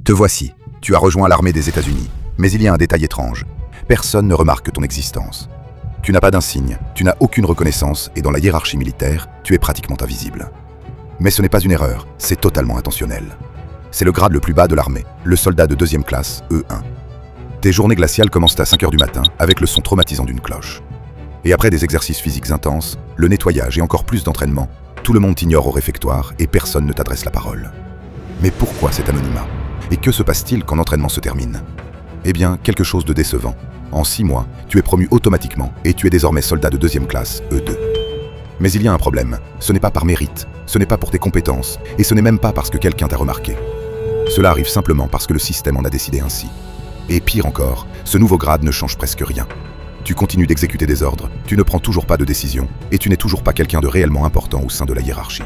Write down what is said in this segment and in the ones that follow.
Te voici, tu as rejoint l'armée des États-Unis. Mais il y a un détail étrange. Personne ne remarque ton existence. Tu n'as pas d'insigne, tu n'as aucune reconnaissance et dans la hiérarchie militaire, tu es pratiquement invisible. Mais ce n'est pas une erreur, c'est totalement intentionnel. C'est le grade le plus bas de l'armée, le soldat de 2e classe, E1. Tes journées glaciales commencent à 5 h du matin avec le son traumatisant d'une cloche. Et après des exercices physiques intenses, le nettoyage et encore plus d'entraînement, tout le monde t'ignore au réfectoire et personne ne t'adresse la parole. Mais pourquoi cet anonymat? Et que se passe-t-il quand l'entraînement se termine? Eh bien, quelque chose de décevant. En 6 mois, tu es promu automatiquement et tu es désormais soldat de 2e classe, E2. Mais il y a un problème, ce n'est pas par mérite, ce n'est pas pour tes compétences, et ce n'est même pas parce que quelqu'un t'a remarqué. Cela arrive simplement parce que le système en a décidé ainsi. Et pire encore, ce nouveau grade ne change presque rien. Tu continues d'exécuter des ordres, tu ne prends toujours pas de décision, et tu n'es toujours pas quelqu'un de réellement important au sein de la hiérarchie.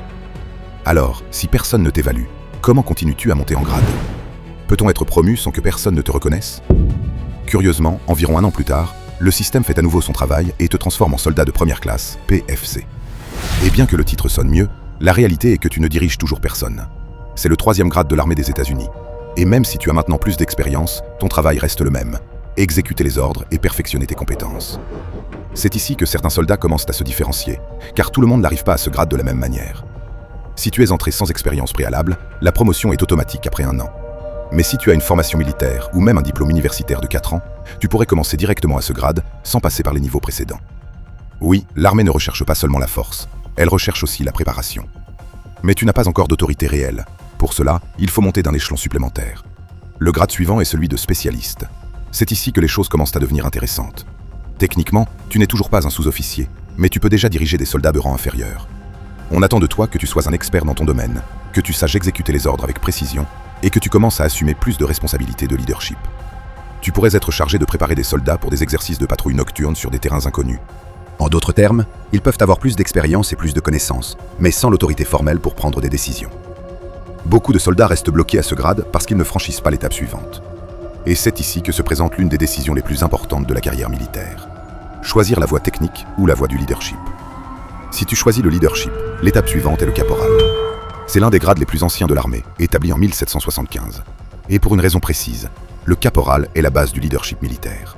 Alors, si personne ne t'évalue, comment continues-tu à monter en grade? Peut-on être promu sans que personne ne te reconnaisse? Curieusement, environ 1 an plus tard, le système fait à nouveau son travail et te transforme en soldat de 1re classe, PFC. Et bien que le titre sonne mieux, la réalité est que tu ne diriges toujours personne. C'est le 3e grade de l'armée des États-Unis. Et même si tu as maintenant plus d'expérience, ton travail reste le même. Exécuter les ordres et perfectionner tes compétences. C'est ici que certains soldats commencent à se différencier, car tout le monde n'arrive pas à ce grade de la même manière. Si tu es entré sans expérience préalable, la promotion est automatique après 1 an. Mais si tu as une formation militaire ou même un diplôme universitaire de 4 ans, tu pourrais commencer directement à ce grade sans passer par les niveaux précédents. Oui, l'armée ne recherche pas seulement la force, elle recherche aussi la préparation. Mais tu n'as pas encore d'autorité réelle. Pour cela, il faut monter d'un échelon supplémentaire. Le grade suivant est celui de spécialiste. C'est ici que les choses commencent à devenir intéressantes. Techniquement, tu n'es toujours pas un sous-officier, mais tu peux déjà diriger des soldats de rang inférieur. On attend de toi que tu sois un expert dans ton domaine, que tu saches exécuter les ordres avec précision et que tu commences à assumer plus de responsabilités de leadership. Tu pourrais être chargé de préparer des soldats pour des exercices de patrouille nocturne sur des terrains inconnus. En d'autres termes, ils peuvent avoir plus d'expérience et plus de connaissances, mais sans l'autorité formelle pour prendre des décisions. Beaucoup de soldats restent bloqués à ce grade parce qu'ils ne franchissent pas l'étape suivante. Et c'est ici que se présente l'une des décisions les plus importantes de la carrière militaire. Choisir la voie technique ou la voie du leadership. Si tu choisis le leadership, l'étape suivante est le caporal. C'est l'un des grades les plus anciens de l'armée, établi en 1775. Et pour une raison précise, le caporal est la base du leadership militaire.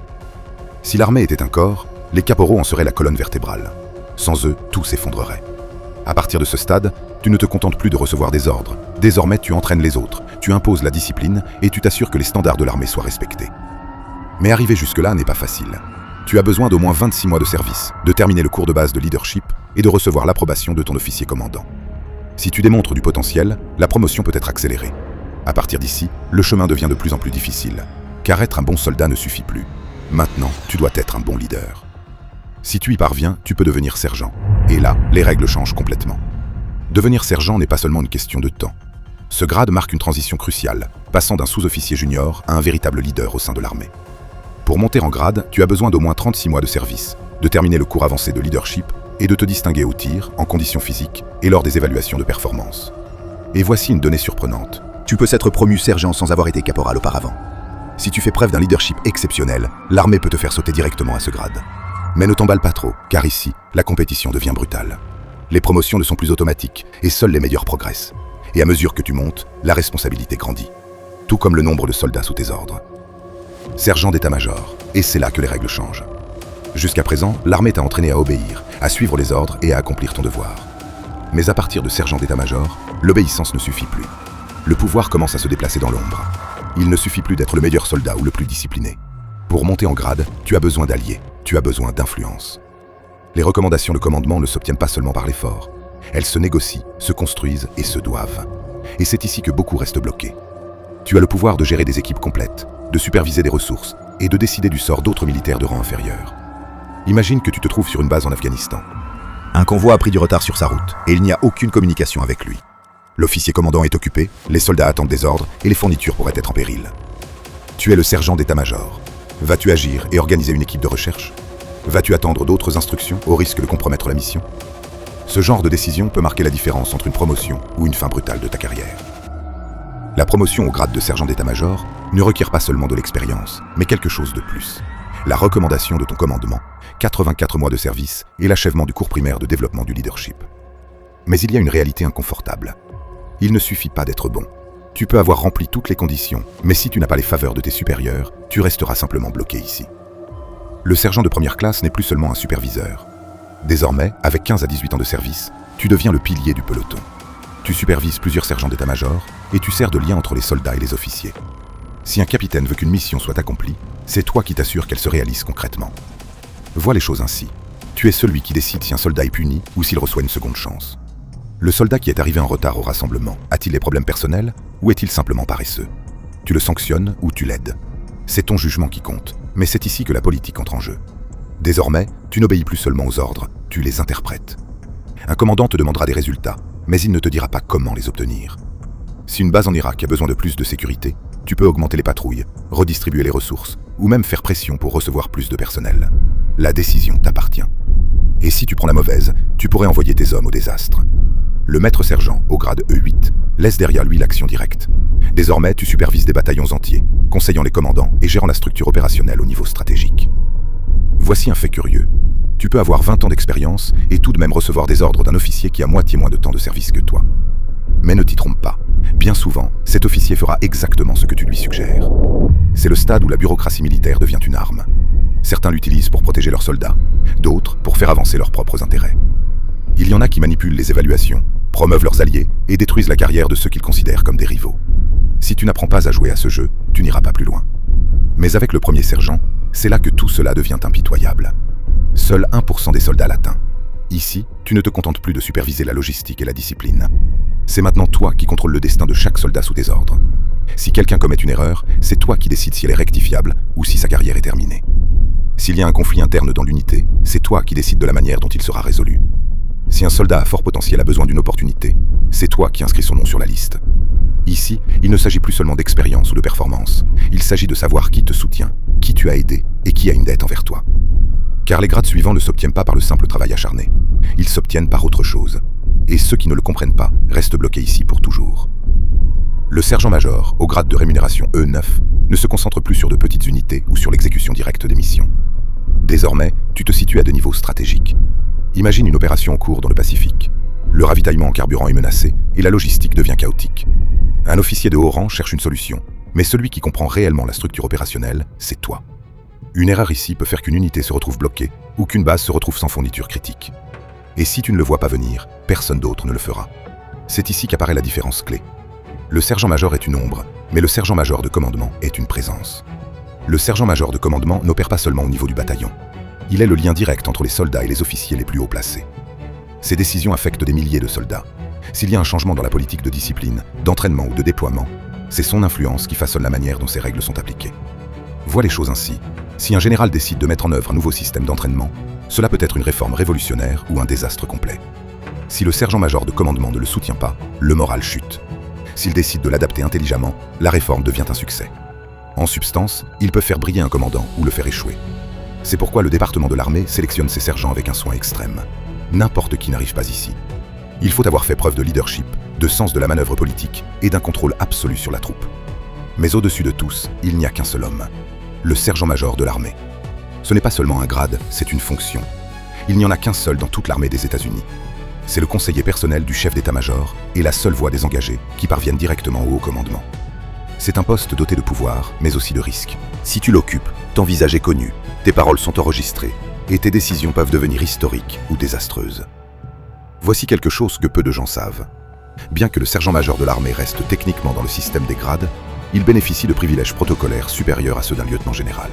Si l'armée était un corps, les caporaux en seraient la colonne vertébrale. Sans eux, tout s'effondrerait. À partir de ce stade, tu ne te contentes plus de recevoir des ordres. Désormais, tu entraînes les autres, tu imposes la discipline et tu t'assures que les standards de l'armée soient respectés. Mais arriver jusque-là n'est pas facile. Tu as besoin d'au moins 26 mois de service, de terminer le cours de base de leadership et de recevoir l'approbation de ton officier commandant. Si tu démontres du potentiel, la promotion peut être accélérée. À partir d'ici, le chemin devient de plus en plus difficile, car être un bon soldat ne suffit plus. Maintenant, tu dois être un bon leader. Si tu y parviens, tu peux devenir sergent. Et là, les règles changent complètement. Devenir sergent n'est pas seulement une question de temps. Ce grade marque une transition cruciale, passant d'un sous-officier junior à un véritable leader au sein de l'armée. Pour monter en grade, tu as besoin d'au moins 36 mois de service, de terminer le cours avancé de leadership et de te distinguer au tir, en conditions physiques et lors des évaluations de performance. Et voici une donnée surprenante. Tu peux être promu sergent sans avoir été caporal auparavant. Si tu fais preuve d'un leadership exceptionnel, l'armée peut te faire sauter directement à ce grade. Mais ne t'emballe pas trop, car ici, la compétition devient brutale. Les promotions ne sont plus automatiques et seuls les meilleurs progressent. Et à mesure que tu montes, la responsabilité grandit. Tout comme le nombre de soldats sous tes ordres. Sergent d'état-major, et c'est là que les règles changent. Jusqu'à présent, l'armée t'a entraîné à obéir, à suivre les ordres et à accomplir ton devoir. Mais à partir de sergent d'état-major, l'obéissance ne suffit plus. Le pouvoir commence à se déplacer dans l'ombre. Il ne suffit plus d'être le meilleur soldat ou le plus discipliné. Pour monter en grade, tu as besoin d'alliés, tu as besoin d'influence. Les recommandations de commandement ne s'obtiennent pas seulement par l'effort. Elles se négocient, se construisent et se doivent. Et c'est ici que beaucoup restent bloqués. Tu as le pouvoir de gérer des équipes complètes, de superviser des ressources et de décider du sort d'autres militaires de rang inférieur. Imagine que tu te trouves sur une base en Afghanistan. Un convoi a pris du retard sur sa route et il n'y a aucune communication avec lui. L'officier commandant est occupé, les soldats attendent des ordres et les fournitures pourraient être en péril. Tu es le sergent d'état-major. Vas-tu agir et organiser une équipe de recherche? Vas-tu attendre d'autres instructions au risque de compromettre la mission? Ce genre de décision peut marquer la différence entre une promotion ou une fin brutale de ta carrière. La promotion au grade de sergent d'état-major ne requiert pas seulement de l'expérience, mais quelque chose de plus. La recommandation de ton commandement, 84 mois de service et l'achèvement du cours primaire de développement du leadership. Mais il y a une réalité inconfortable. Il ne suffit pas d'être bon. Tu peux avoir rempli toutes les conditions, mais si tu n'as pas les faveurs de tes supérieurs, tu resteras simplement bloqué ici. Le sergent de première classe n'est plus seulement un superviseur. Désormais, avec 15 à 18 ans de service, tu deviens le pilier du peloton. Tu supervises plusieurs sergents d'état-major et tu sers de lien entre les soldats et les officiers. Si un capitaine veut qu'une mission soit accomplie, c'est toi qui t'assures qu'elle se réalise concrètement. Vois les choses ainsi. Tu es celui qui décide si un soldat est puni ou s'il reçoit une seconde chance. Le soldat qui est arrivé en retard au rassemblement, a-t-il des problèmes personnels ou est-il simplement paresseux? Tu le sanctionnes ou tu l'aides. C'est ton jugement qui compte, mais c'est ici que la politique entre en jeu. Désormais, tu n'obéis plus seulement aux ordres, tu les interprètes. Un commandant te demandera des résultats, mais il ne te dira pas comment les obtenir. Si une base en Irak a besoin de plus de sécurité, tu peux augmenter les patrouilles, redistribuer les ressources, ou même faire pression pour recevoir plus de personnel. La décision t'appartient. Et si tu prends la mauvaise, tu pourrais envoyer tes hommes au désastre. Le maître sergent, au grade E8, laisse derrière lui l'action directe. Désormais, tu supervises des bataillons entiers, conseillant les commandants et gérant la structure opérationnelle au niveau stratégique. Voici un fait curieux. Tu peux avoir 20 ans d'expérience et tout de même recevoir des ordres d'un officier qui a moitié moins de temps de service que toi. Mais ne t'y trompe pas. Bien souvent, cet officier fera exactement ce que tu lui suggères. C'est le stade où la bureaucratie militaire devient une arme. Certains l'utilisent pour protéger leurs soldats, d'autres pour faire avancer leurs propres intérêts. Il y en a qui manipulent les évaluations, promeuvent leurs alliés et détruisent la carrière de ceux qu'ils considèrent comme des rivaux. Si tu n'apprends pas à jouer à ce jeu, tu n'iras pas plus loin. Mais avec le premier sergent, c'est là que tout cela devient impitoyable. Seul 1% des soldats l'atteint. Ici, tu ne te contentes plus de superviser la logistique et la discipline. C'est maintenant toi qui contrôles le destin de chaque soldat sous tes ordres. Si quelqu'un commet une erreur, c'est toi qui décides si elle est rectifiable ou si sa carrière est terminée. S'il y a un conflit interne dans l'unité, c'est toi qui décides de la manière dont il sera résolu. Si un soldat à fort potentiel a besoin d'une opportunité, c'est toi qui inscris son nom sur la liste. Ici, il ne s'agit plus seulement d'expérience ou de performance. Il s'agit de savoir qui te soutient, qui tu as aidé et qui a une dette envers toi. Car les grades suivants ne s'obtiennent pas par le simple travail acharné. Ils s'obtiennent par autre chose. Et ceux qui ne le comprennent pas restent bloqués ici pour toujours. Le sergent-major, au grade de rémunération E9, ne se concentre plus sur de petites unités ou sur l'exécution directe des missions. Désormais, tu te situes à des niveaux stratégiques. Imagine une opération en cours dans le Pacifique. Le ravitaillement en carburant est menacé et la logistique devient chaotique. Un officier de haut rang cherche une solution, mais celui qui comprend réellement la structure opérationnelle, c'est toi. Une erreur ici peut faire qu'une unité se retrouve bloquée ou qu'une base se retrouve sans fourniture critique. Et si tu ne le vois pas venir, personne d'autre ne le fera. C'est ici qu'apparaît la différence clé. Le sergent-major est une ombre, mais le sergent-major de commandement est une présence. Le sergent-major de commandement n'opère pas seulement au niveau du bataillon. Il est le lien direct entre les soldats et les officiers les plus haut placés. Ses décisions affectent des milliers de soldats. S'il y a un changement dans la politique de discipline, d'entraînement ou de déploiement, c'est son influence qui façonne la manière dont ces règles sont appliquées. Vois les choses ainsi. Si un général décide de mettre en œuvre un nouveau système d'entraînement, cela peut être une réforme révolutionnaire ou un désastre complet. Si le sergent-major de commandement ne le soutient pas, le moral chute. S'il décide de l'adapter intelligemment, la réforme devient un succès. En substance, il peut faire briller un commandant ou le faire échouer. C'est pourquoi le département de l'armée sélectionne ses sergents avec un soin extrême. N'importe qui n'arrive pas ici. Il faut avoir fait preuve de leadership, de sens de la manœuvre politique et d'un contrôle absolu sur la troupe. Mais au-dessus de tous, il n'y a qu'un seul homme. Le sergent-major de l'armée. Ce n'est pas seulement un grade, c'est une fonction. Il n'y en a qu'un seul dans toute l'armée des États-Unis. C'est le conseiller personnel du chef d'état-major et la seule voix des engagés qui parviennent directement au haut commandement. C'est un poste doté de pouvoir, mais aussi de risques. Si tu l'occupes, ton visage est connu, tes paroles sont enregistrées et tes décisions peuvent devenir historiques ou désastreuses. Voici quelque chose que peu de gens savent. Bien que le sergent-major de l'armée reste techniquement dans le système des grades, il bénéficie de privilèges protocolaires supérieurs à ceux d'un lieutenant général.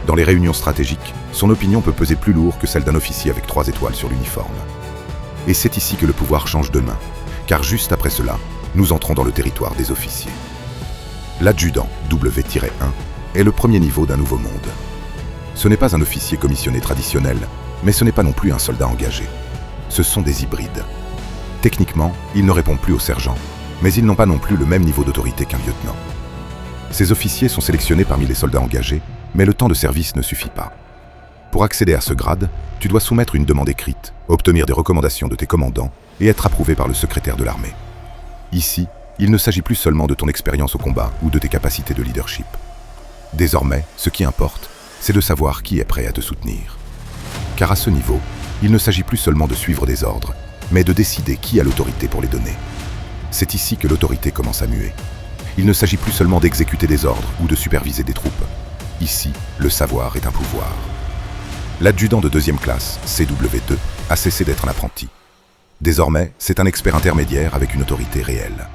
Dans les réunions stratégiques, son opinion peut peser plus lourd que celle d'un officier avec 3 étoiles sur l'uniforme. Et c'est ici que le pouvoir change de main, car juste après cela, nous entrons dans le territoire des officiers. L'adjudant, W-1, est le premier niveau d'un nouveau monde. Ce n'est pas un officier commissionné traditionnel, mais ce n'est pas non plus un soldat engagé. Ce sont des hybrides. Techniquement, ils ne répondent plus au sergent, mais ils n'ont pas non plus le même niveau d'autorité qu'un lieutenant. Ces officiers sont sélectionnés parmi les soldats engagés, mais le temps de service ne suffit pas. Pour accéder à ce grade, tu dois soumettre une demande écrite, obtenir des recommandations de tes commandants et être approuvé par le secrétaire de l'armée. Ici, il ne s'agit plus seulement de ton expérience au combat ou de tes capacités de leadership. Désormais, ce qui importe, c'est de savoir qui est prêt à te soutenir. Car à ce niveau, il ne s'agit plus seulement de suivre des ordres, mais de décider qui a l'autorité pour les donner. C'est ici que l'autorité commence à muer. Il ne s'agit plus seulement d'exécuter des ordres ou de superviser des troupes. Ici, le savoir est un pouvoir. L'adjudant de deuxième classe, CW2, a cessé d'être un apprenti. Désormais, c'est un expert intermédiaire avec une autorité réelle.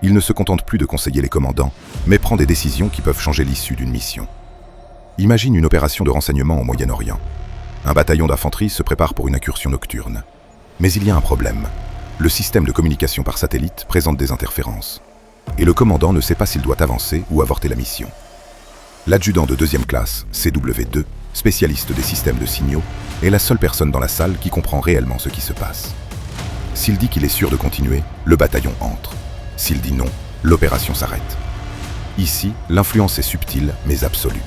Il ne se contente plus de conseiller les commandants, mais prend des décisions qui peuvent changer l'issue d'une mission. Imagine une opération de renseignement au Moyen-Orient. Un bataillon d'infanterie se prépare pour une incursion nocturne. Mais il y a un problème. Le système de communication par satellite présente des interférences. Et le commandant ne sait pas s'il doit avancer ou avorter la mission. L'adjudant de deuxième classe, CW2, spécialiste des systèmes de signaux, est la seule personne dans la salle qui comprend réellement ce qui se passe. S'il dit qu'il est sûr de continuer, le bataillon entre. S'il dit non, l'opération s'arrête. Ici, l'influence est subtile mais absolue.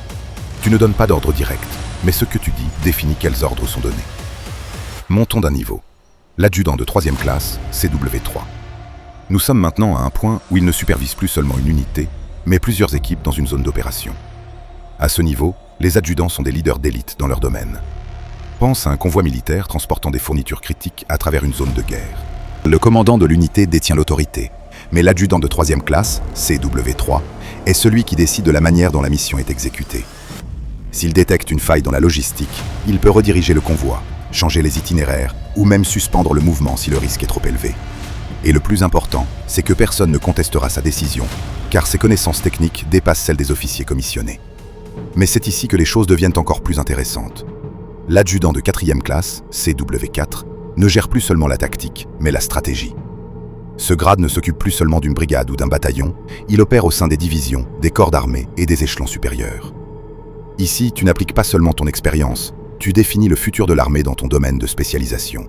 Tu ne donnes pas d'ordre direct, mais ce que tu dis définit quels ordres sont donnés. Montons d'un niveau. L'adjudant de troisième classe, CW3. Nous sommes maintenant à un point où il ne supervise plus seulement une unité, mais plusieurs équipes dans une zone d'opération. À ce niveau, les adjudants sont des leaders d'élite dans leur domaine. Pense à un convoi militaire transportant des fournitures critiques à travers une zone de guerre. Le commandant de l'unité détient l'autorité, mais l'adjudant de troisième classe, CW3, est celui qui décide de la manière dont la mission est exécutée. S'il détecte une faille dans la logistique, il peut rediriger le convoi, changer les itinéraires ou même suspendre le mouvement si le risque est trop élevé. Et le plus important, c'est que personne ne contestera sa décision, car ses connaissances techniques dépassent celles des officiers commissionnés. Mais c'est ici que les choses deviennent encore plus intéressantes. L'adjudant de quatrième classe, CW4, ne gère plus seulement la tactique, mais la stratégie. Ce grade ne s'occupe plus seulement d'une brigade ou d'un bataillon, il opère au sein des divisions, des corps d'armée et des échelons supérieurs. Ici, tu n'appliques pas seulement ton expérience, tu définis le futur de l'armée dans ton domaine de spécialisation.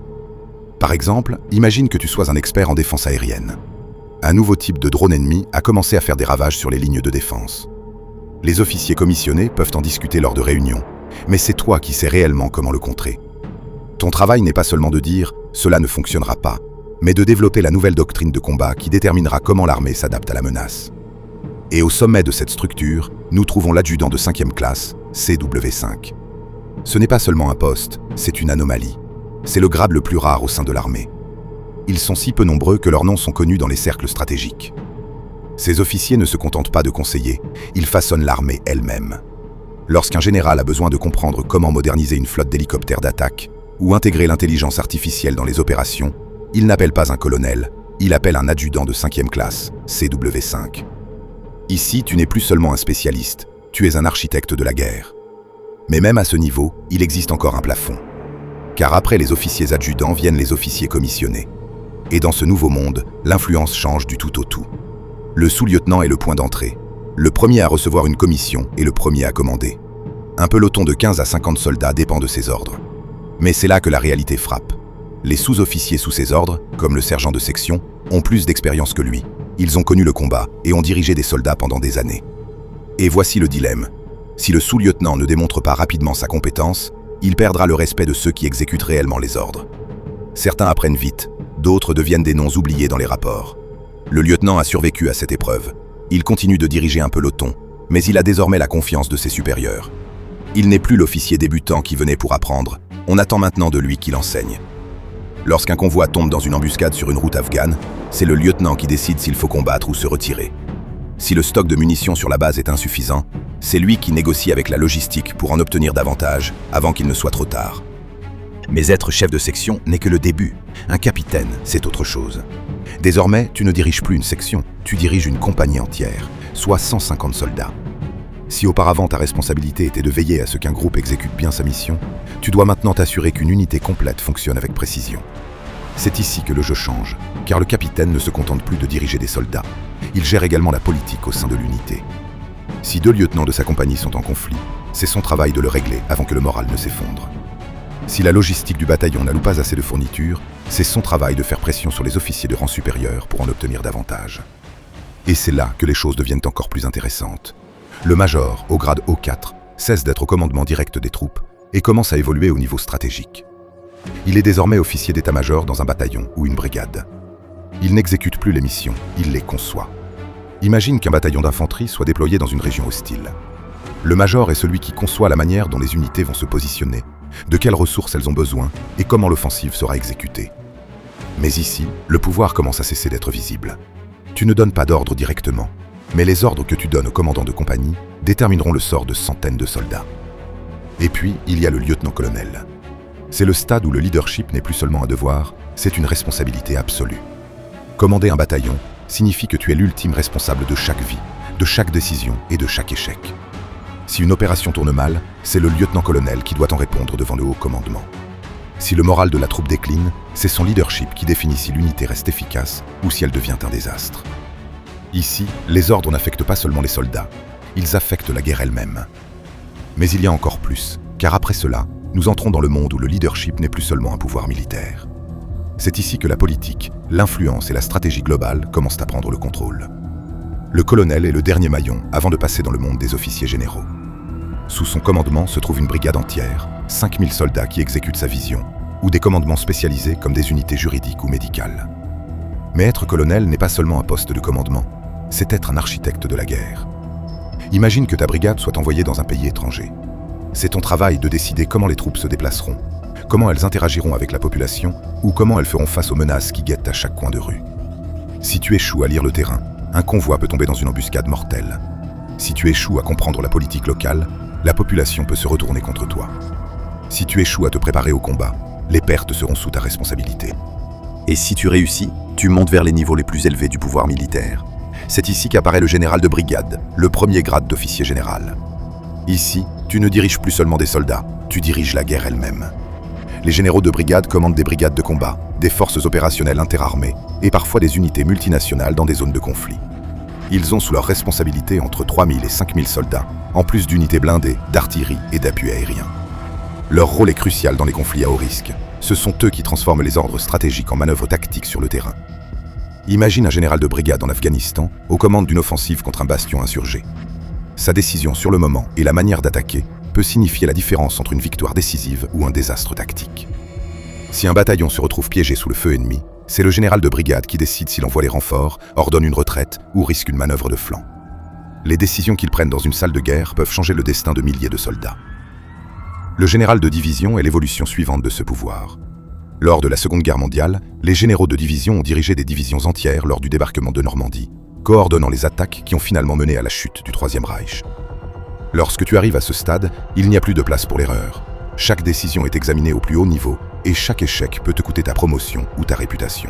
Par exemple, imagine que tu sois un expert en défense aérienne. Un nouveau type de drone ennemi a commencé à faire des ravages sur les lignes de défense. Les officiers commissionnés peuvent en discuter lors de réunions, mais c'est toi qui sais réellement comment le contrer. Ton travail n'est pas seulement de dire « cela ne fonctionnera pas », mais de développer la nouvelle doctrine de combat qui déterminera comment l'armée s'adapte à la menace. Et au sommet de cette structure, nous trouvons l'adjudant de 5e classe, CW5. Ce n'est pas seulement un poste, c'est une anomalie. C'est le grade le plus rare au sein de l'armée. Ils sont si peu nombreux que leurs noms sont connus dans les cercles stratégiques. Ces officiers ne se contentent pas de conseiller, ils façonnent l'armée elle-même. Lorsqu'un général a besoin de comprendre comment moderniser une flotte d'hélicoptères d'attaque ou intégrer l'intelligence artificielle dans les opérations, il n'appelle pas un colonel, il appelle un adjudant de 5e classe, CW5. Ici, tu n'es plus seulement un spécialiste, tu es un architecte de la guerre. Mais même à ce niveau, il existe encore un plafond. Car après les officiers adjudants viennent les officiers commissionnés. Et dans ce nouveau monde, l'influence change du tout au tout. Le sous-lieutenant est le point d'entrée. Le premier à recevoir une commission et le premier à commander. Un peloton de 15 à 50 soldats dépend de ses ordres. Mais c'est là que la réalité frappe. Les sous-officiers sous ses ordres, comme le sergent de section, ont plus d'expérience que lui. Ils ont connu le combat et ont dirigé des soldats pendant des années. Et voici le dilemme. Si le sous-lieutenant ne démontre pas rapidement sa compétence, il perdra le respect de ceux qui exécutent réellement les ordres. Certains apprennent vite, d'autres deviennent des noms oubliés dans les rapports. Le lieutenant a survécu à cette épreuve. Il continue de diriger un peloton, mais il a désormais la confiance de ses supérieurs. Il n'est plus l'officier débutant qui venait pour apprendre, on attend maintenant de lui qu'il enseigne. Lorsqu'un convoi tombe dans une embuscade sur une route afghane, c'est le lieutenant qui décide s'il faut combattre ou se retirer. Si le stock de munitions sur la base est insuffisant, c'est lui qui négocie avec la logistique pour en obtenir davantage avant qu'il ne soit trop tard. Mais être chef de section n'est que le début. Un capitaine, c'est autre chose. Désormais, tu ne diriges plus une section, tu diriges une compagnie entière, soit 150 soldats. Si auparavant ta responsabilité était de veiller à ce qu'un groupe exécute bien sa mission, tu dois maintenant t'assurer qu'une unité complète fonctionne avec précision. C'est ici que le jeu change, car le capitaine ne se contente plus de diriger des soldats. Il gère également la politique au sein de l'unité. Si 2 lieutenants de sa compagnie sont en conflit, c'est son travail de le régler avant que le moral ne s'effondre. Si la logistique du bataillon n'alloue pas assez de fournitures, c'est son travail de faire pression sur les officiers de rang supérieur pour en obtenir davantage. Et c'est là que les choses deviennent encore plus intéressantes. Le major, au grade O4, cesse d'être au commandement direct des troupes et commence à évoluer au niveau stratégique. Il est désormais officier d'état-major dans un bataillon ou une brigade. Il n'exécute plus les missions, il les conçoit. Imagine qu'un bataillon d'infanterie soit déployé dans une région hostile. Le major est celui qui conçoit la manière dont les unités vont se positionner, de quelles ressources elles ont besoin et comment l'offensive sera exécutée. Mais ici, le pouvoir commence à cesser d'être visible. Tu ne donnes pas d'ordre directement, mais les ordres que tu donnes au commandant de compagnie détermineront le sort de centaines de soldats. Et puis, il y a le lieutenant-colonel. C'est le stade où le leadership n'est plus seulement un devoir, c'est une responsabilité absolue. Commander un bataillon signifie que tu es l'ultime responsable de chaque vie, de chaque décision et de chaque échec. Si une opération tourne mal, c'est le lieutenant-colonel qui doit en répondre devant le haut commandement. Si le moral de la troupe décline, c'est son leadership qui définit si l'unité reste efficace ou si elle devient un désastre. Ici, les ordres n'affectent pas seulement les soldats, ils affectent la guerre elle-même. Mais il y a encore plus, car après cela, nous entrons dans le monde où le leadership n'est plus seulement un pouvoir militaire. C'est ici que la politique, l'influence et la stratégie globale commencent à prendre le contrôle. Le colonel est le dernier maillon avant de passer dans le monde des officiers généraux. Sous son commandement se trouve une brigade entière, 5000 soldats qui exécutent sa vision, ou des commandements spécialisés comme des unités juridiques ou médicales. Mais être colonel n'est pas seulement un poste de commandement, c'est être un architecte de la guerre. Imagine que ta brigade soit envoyée dans un pays étranger. C'est ton travail de décider comment les troupes se déplaceront, comment elles interagiront avec la population ou comment elles feront face aux menaces qui guettent à chaque coin de rue. Si tu échoues à lire le terrain, un convoi peut tomber dans une embuscade mortelle. Si tu échoues à comprendre la politique locale, la population peut se retourner contre toi. Si tu échoues à te préparer au combat, les pertes seront sous ta responsabilité. Et si tu réussis, tu montes vers les niveaux les plus élevés du pouvoir militaire. C'est ici qu'apparaît le général de brigade, le premier grade d'officier général. Ici, tu ne diriges plus seulement des soldats, tu diriges la guerre elle-même. Les généraux de brigade commandent des brigades de combat, des forces opérationnelles interarmées et parfois des unités multinationales dans des zones de conflit. Ils ont sous leur responsabilité entre 3000 et 5000 soldats, en plus d'unités blindées, d'artillerie et d'appui aérien. Leur rôle est crucial dans les conflits à haut risque. Ce sont eux qui transforment les ordres stratégiques en manœuvres tactiques sur le terrain. Imagine un général de brigade en Afghanistan, aux commandes d'une offensive contre un bastion insurgé. Sa décision sur le moment et la manière d'attaquer peut signifier la différence entre une victoire décisive ou un désastre tactique. Si un bataillon se retrouve piégé sous le feu ennemi, c'est le général de brigade qui décide s'il envoie les renforts, ordonne une retraite ou risque une manœuvre de flanc. Les décisions qu'ils prennent dans une salle de guerre peuvent changer le destin de milliers de soldats. Le général de division est l'évolution suivante de ce pouvoir. Lors de la Seconde Guerre mondiale, les généraux de division ont dirigé des divisions entières lors du débarquement de Normandie, coordonnant les attaques qui ont finalement mené à la chute du Troisième Reich. Lorsque tu arrives à ce stade, il n'y a plus de place pour l'erreur. Chaque décision est examinée au plus haut niveau et chaque échec peut te coûter ta promotion ou ta réputation.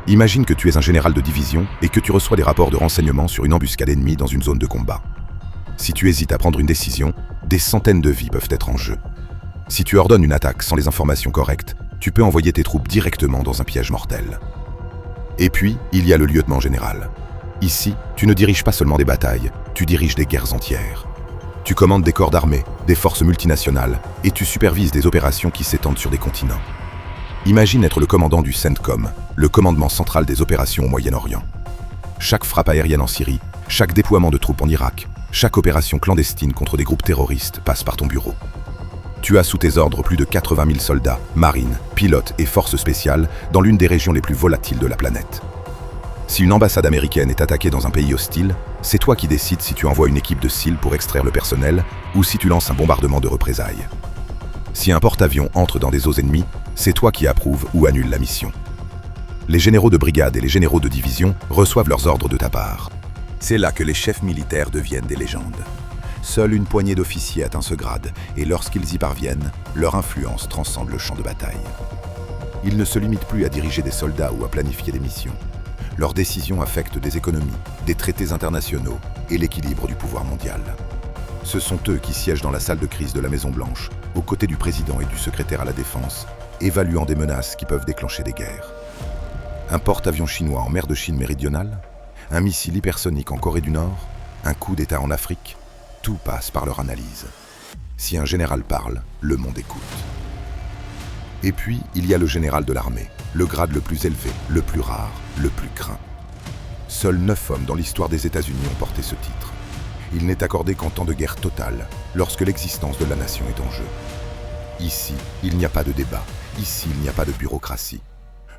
Imagine que tu es un général de division et que tu reçois des rapports de renseignements sur une embuscade ennemie dans une zone de combat. Si tu hésites à prendre une décision, des centaines de vies peuvent être en jeu. Si tu ordonnes une attaque sans les informations correctes, tu peux envoyer tes troupes directement dans un piège mortel. Et puis, il y a le lieutenant général. Ici, tu ne diriges pas seulement des batailles, tu diriges des guerres entières. Tu commandes des corps d'armée, des forces multinationales, et tu supervises des opérations qui s'étendent sur des continents. Imagine être le commandant du CENTCOM, le commandement central des opérations au Moyen-Orient. Chaque frappe aérienne en Syrie, chaque déploiement de troupes en Irak, chaque opération clandestine contre des groupes terroristes passe par ton bureau. Tu as sous tes ordres plus de 80 000 soldats, marines, pilotes et forces spéciales dans l'une des régions les plus volatiles de la planète. Si une ambassade américaine est attaquée dans un pays hostile, c'est toi qui décides si tu envoies une équipe de SEAL pour extraire le personnel ou si tu lances un bombardement de représailles. Si un porte-avions entre dans des eaux ennemies, c'est toi qui approuves ou annules la mission. Les généraux de brigade et les généraux de division reçoivent leurs ordres de ta part. C'est là que les chefs militaires deviennent des légendes. Seule une poignée d'officiers atteint ce grade, et lorsqu'ils y parviennent, leur influence transcende le champ de bataille. Ils ne se limitent plus à diriger des soldats ou à planifier des missions. Leurs décisions affectent des économies, des traités internationaux et l'équilibre du pouvoir mondial. Ce sont eux qui siègent dans la salle de crise de la Maison-Blanche, aux côtés du président et du secrétaire à la Défense, évaluant des menaces qui peuvent déclencher des guerres. Un porte-avions chinois en mer de Chine méridionale, un missile hypersonique en Corée du Nord, un coup d'État en Afrique, tout passe par leur analyse. Si un général parle, le monde écoute. Et puis, il y a le général de l'armée, le grade le plus élevé, le plus rare, le plus craint. Seuls 9 hommes dans l'histoire des États-Unis ont porté ce titre. Il n'est accordé qu'en temps de guerre totale, lorsque l'existence de la nation est en jeu. Ici, il n'y a pas de débat. Ici, il n'y a pas de bureaucratie.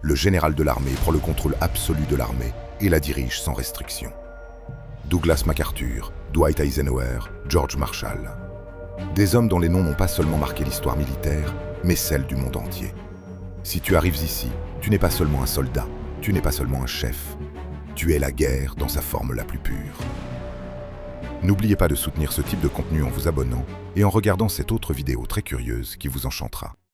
Le général de l'armée prend le contrôle absolu de l'armée et la dirige sans restriction. Douglas MacArthur, Dwight Eisenhower, George Marshall. Des hommes dont les noms n'ont pas seulement marqué l'histoire militaire, mais celle du monde entier. Si tu arrives ici, Tu n'es pas seulement un soldat, tu n'es pas seulement un chef. Tu es la guerre dans sa forme la plus pure. N'oubliez pas de soutenir ce type de contenu en vous abonnant et en regardant cette autre vidéo très curieuse qui vous enchantera.